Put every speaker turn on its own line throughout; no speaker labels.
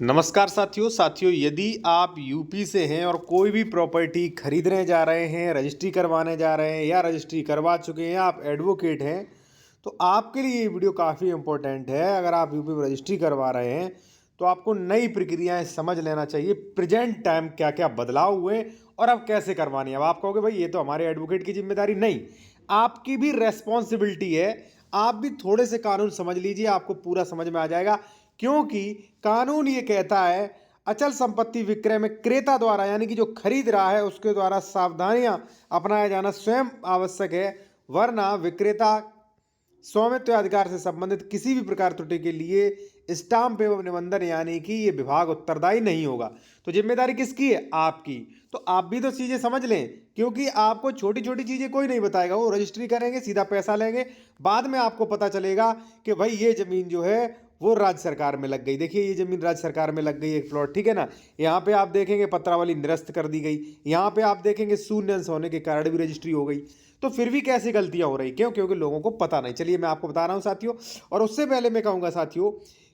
नमस्कार साथियों यदि आप यूपी से हैं और कोई भी प्रॉपर्टी खरीदने जा रहे हैं, रजिस्ट्री करवाने जा रहे हैं या रजिस्ट्री करवा चुके हैं, आप एडवोकेट हैं, तो आपके लिए ये वीडियो काफ़ी इम्पोर्टेंट है। अगर आप यूपी में रजिस्ट्री करवा रहे हैं तो आपको नई प्रक्रियाएं समझ लेना चाहिए, प्रेजेंट टाइम क्या क्या बदलाव हुए और अब कैसे करवानी है। अब आप कहोगे भाई ये तो हमारे एडवोकेट की जिम्मेदारी, नहीं, आपकी भी रेस्पॉन्सिबिलिटी है। आप भी थोड़े से कानून समझ लीजिए, आपको पूरा समझ में आ जाएगा। क्योंकि कानून ये कहता है अचल संपत्ति विक्रय में क्रेता द्वारा, यानी कि जो खरीद रहा है उसके द्वारा सावधानियां अपनाया जाना स्वयं आवश्यक है, वरना विक्रेता स्वामित्व अधिकार से संबंधित किसी भी प्रकार त्रुटि के लिए स्टाम्प एवं निबंधन यानी कि ये विभाग उत्तरदायी नहीं होगा। तो जिम्मेदारी किसकी है? आपकी। तो आप भी तो चीजें समझ लें, क्योंकि आपको छोटी छोटी चीजें कोई नहीं बताएगा। वो रजिस्ट्री करेंगे, सीधा पैसा लेंगे, बाद में आपको पता चलेगा कि भाई ये जमीन जो है वो राज्य सरकार में लग गई। देखिए ये जमीन राज्य सरकार में लग गई, एक प्लॉट, ठीक है ना। यहाँ पे आप देखेंगे पत्रावली निरस्त कर दी गई, यहाँ पे आप देखेंगे शून्य अंश होने के कारण भी रजिस्ट्री हो गई। तो फिर भी कैसी गलतियां हो रही? क्यों? क्योंकि लोगों को पता नहीं। चलिए मैं आपको बता रहा हूं साथियों। और उससे पहले मैं कहूंगा साथियों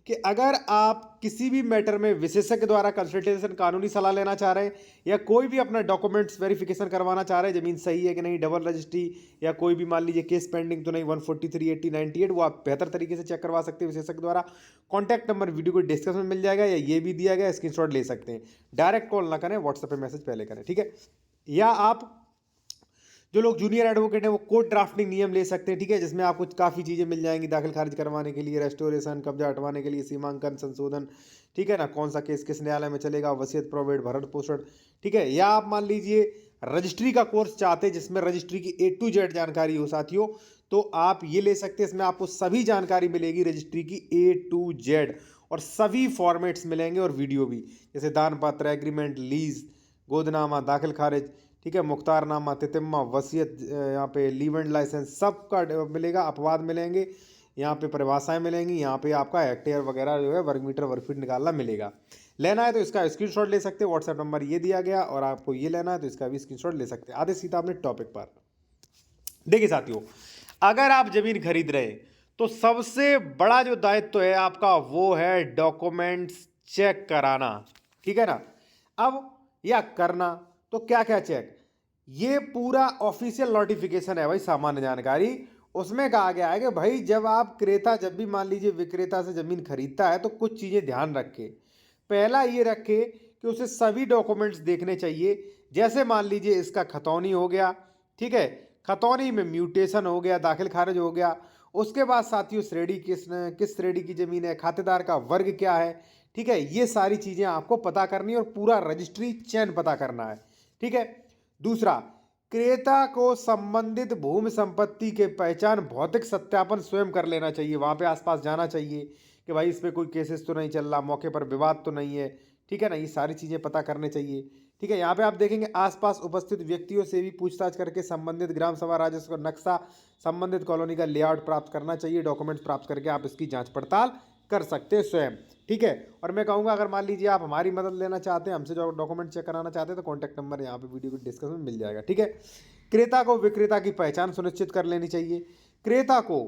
कि अगर आप किसी भी मैटर में विशेषज्ञ द्वारा कंसल्टेशन, कानूनी सलाह लेना चाह रहे हैं या कोई भी अपना डॉक्यूमेंट्स वेरिफिकेशन करवाना चाह रहे हैं, जमीन सही है कि नहीं, डबल रजिस्ट्री या कोई भी मान लीजिए केस पेंडिंग तो नहीं, 143, 80, 98, वो आप बेहतर तरीके से चेक करवा सकते हैं विशेषज्ञ द्वारा। कॉन्टैक्ट नंबर वीडियो को डिस्क्रिप्शन में मिल जाएगा या ये भी दिया गया, स्क्रीनशॉट ले सकते हैं। डायरेक्ट कॉल ना करें, व्हाट्सएप पे मैसेज पहले करें, ठीक है। या आप जो लोग जूनियर एडवोकेट हैं वो कोर्ट ड्राफ्टिंग नियम ले सकते हैं, ठीक है, जिसमें आपको काफ़ी चीज़ें मिल जाएंगी दाखिल खारिज करवाने के लिए, रेस्टोरेशन, कब्जा हटवाने के लिए, सीमांकन संशोधन, ठीक है ना, कौन सा केस किस न्यायालय में चलेगा, वसीयत, प्रोवेट, भरण पोषण, ठीक है। या आप मान लीजिए रजिस्ट्री का कोर्स चाहते हैं जिसमें रजिस्ट्री की A to Z जानकारी हो साथियों, तो आप ये ले सकते हैं। इसमें आपको सभी जानकारी मिलेगी रजिस्ट्री की A to Z, और सभी फॉर्मेट्स मिलेंगे और वीडियो भी, जैसे दान पत्र, एग्रीमेंट, लीज, गोदनामा, दाखिल खारिज, ठीक है, मुख्तारनामा, तितिम्मा, वसीयत, यहाँ पे लीवेंट लाइसेंस सबका मिलेगा, अपवाद मिलेंगे, यहाँ पे परिभाषाएं मिलेंगी, यहाँ पे आपका हेक्टेयर वगैरह जो है वर्ग मीटर वर्ग फीट निकालना मिलेगा। लेना है तो इसका स्क्रीनशॉट ले सकते हैं, व्हाट्सएप नंबर ये दिया गया, और आपको ये लेना है तो इसका भी स्क्रीनशॉट ले सकते हैं। आधे सीधा अपने टॉपिक पर। देखिए साथियों, अगर आप जमीन खरीद रहे हैं तो सबसे बड़ा जो दायित्व है आपका वो है डॉक्यूमेंट्स चेक कराना, ठीक है ना। अब या करना तो क्या क्या चेक, ये पूरा ऑफिशियल नोटिफिकेशन है भाई, सामान्य जानकारी। उसमें कहा गया है कि भाई जब भी मान लीजिए विक्रेता से जमीन खरीदता है तो कुछ चीजें ध्यान रखे। पहला ये रखे कि उसे सभी डॉक्यूमेंट्स देखने चाहिए, जैसे मान लीजिए इसका खतौनी हो गया, ठीक है, खतौनी में म्यूटेशन हो गया, दाखिल खारिज हो गया। उसके बाद साथियों श्रेणी किस श्रेणी की जमीन है, खातेदार का वर्ग क्या है, ठीक है, ये सारी चीजें आपको पता करनी है और पूरा रजिस्ट्री चयन पता करना है, ठीक है। दूसरा, क्रेता को संबंधित भूमि संपत्ति के पहचान भौतिक सत्यापन स्वयं कर लेना चाहिए। वहां पे आसपास जाना चाहिए कि भाई इस पे कोई केसेस तो नहीं चल रहा, मौके पर विवाद तो नहीं है, ठीक है ना, ये सारी चीजें पता करने चाहिए, ठीक है। यहाँ पे आप देखेंगे आसपास उपस्थित व्यक्तियों से भी पूछताछ करके संबंधित ग्राम सभा राजस्व का नक्शा, संबंधित कॉलोनी का लेआउट प्राप्त करना चाहिए। डॉक्यूमेंट्स प्राप्त करके आप इसकी जांच पड़ताल कर सकते हैं स्वयं, ठीक है। और मैं कहूँगा अगर मान लीजिए आप हमारी मदद लेना चाहते हैं, हमसे जो डॉक्यूमेंट चेक कराना चाहते हैं, तो कॉन्टैक्ट नंबर यहाँ पे वीडियो को डिस्क्रिप्शन में मिल जाएगा, ठीक है। क्रेता को विक्रेता की पहचान सुनिश्चित कर लेनी चाहिए। क्रेता को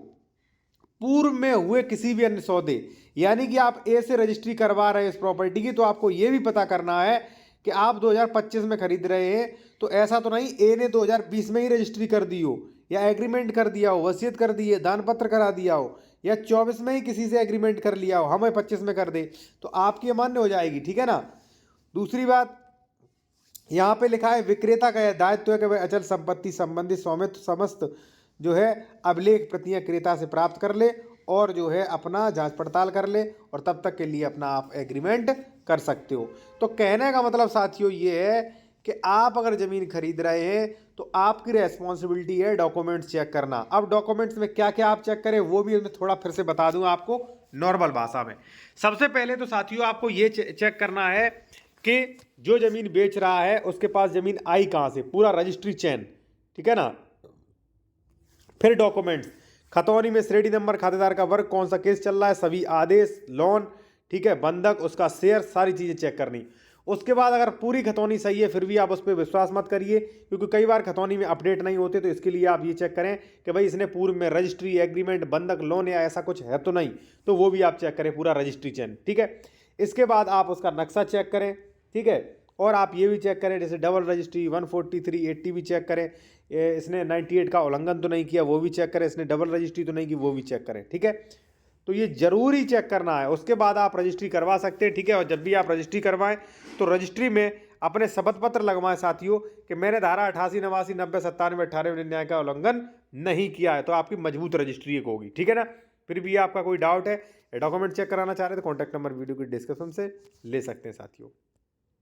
पूर्व में हुए किसी भी अन्य सौदे, यानी कि आप ए से रजिस्ट्री करवा रहे हैं इस प्रॉपर्टी की, तो आपको यह भी पता करना है कि आप 2025 में खरीद रहे हैं, तो ऐसा तो नहीं ए ने 2020 में ही रजिस्ट्री कर दी हो, या एग्रीमेंट कर दिया हो, वसीयत कर दी है, दान पत्र करा दिया हो, या 24 में ही किसी से एग्रीमेंट कर लिया हो, हमें 25 में कर दे, तो आपकी अमान्य हो जाएगी, ठीक है ना। दूसरी बात, यहाँ पे लिखा है विक्रेता का यह दायित्व है कि वह अचल संपत्ति संबंधी स्वामित्व समस्त जो है अभिलेख प्रतियां क्रेता से प्राप्त कर ले और जो है अपना जांच पड़ताल कर ले, और तब तक के लिए अपना आप एग्रीमेंट कर सकते हो। तो कहने का मतलब साथियों ये है कि आप अगर जमीन खरीद रहे हैं तो आपकी रेस्पॉन्सिबिलिटी है डॉक्यूमेंट्स चेक करना। अब डॉक्यूमेंट्स में क्या क्या आप चेक करें वो भी मैं थोड़ा फिर से बता दूं आपको नॉर्मल भाषा में। सबसे पहले तो साथियों आपको ये चेक करना है कि जो जमीन बेच रहा है उसके पास जमीन आई कहां से, पूरा रजिस्ट्री चेन, ठीक है ना। फिर डॉक्यूमेंट्स, खतौनी में श्रेणी नंबर, खातेदार का वर्ग, कौन सा केस चल रहा है, सभी आदेश, लोन, ठीक है, बंधक, उसका शेयर, सारी चीजें चेक करनी। उसके बाद अगर पूरी खतौनी सही है फिर भी आप उस पर विश्वास मत करिए, क्योंकि कई बार खतौनी में अपडेट नहीं होते, तो इसके लिए आप ये चेक करें कि भाई इसने पूर्व में रजिस्ट्री, एग्रीमेंट, बंधक, लोन या ऐसा कुछ है तो नहीं, तो वो भी आप चेक करें, पूरा रजिस्ट्री चेन, ठीक है। इसके बाद आप उसका नक्शा चेक करें, ठीक है। और आप ये भी चेक करें, जैसे डबल रजिस्ट्री 143 80 भी चेक करें, इसने 98 का उल्लंघन तो नहीं किया वो भी चेक करें, इसने डबल रजिस्ट्री तो नहीं की वो भी चेक करें, ठीक है। तो ये जरूरी चेक करना है, उसके बाद आप रजिस्ट्री करवा सकते हैं, ठीक है। और जब भी आप रजिस्ट्री करवाएं तो रजिस्ट्री में अपने शपथ पत्र लगवाएं साथियों कि मैंने धारा 88, 89, 90, 97, 98, 99 का उल्लंघन नहीं किया है, तो आपकी मजबूत रजिस्ट्री एक होगी, ठीक है ना। फिर भी आपका कोई डाउट है, डॉक्यूमेंट चेक कराना चाह रहे हैं तो कॉन्टैक्ट नंबर वीडियो की डिस्क्रिप्शन से ले सकते हैं साथियों।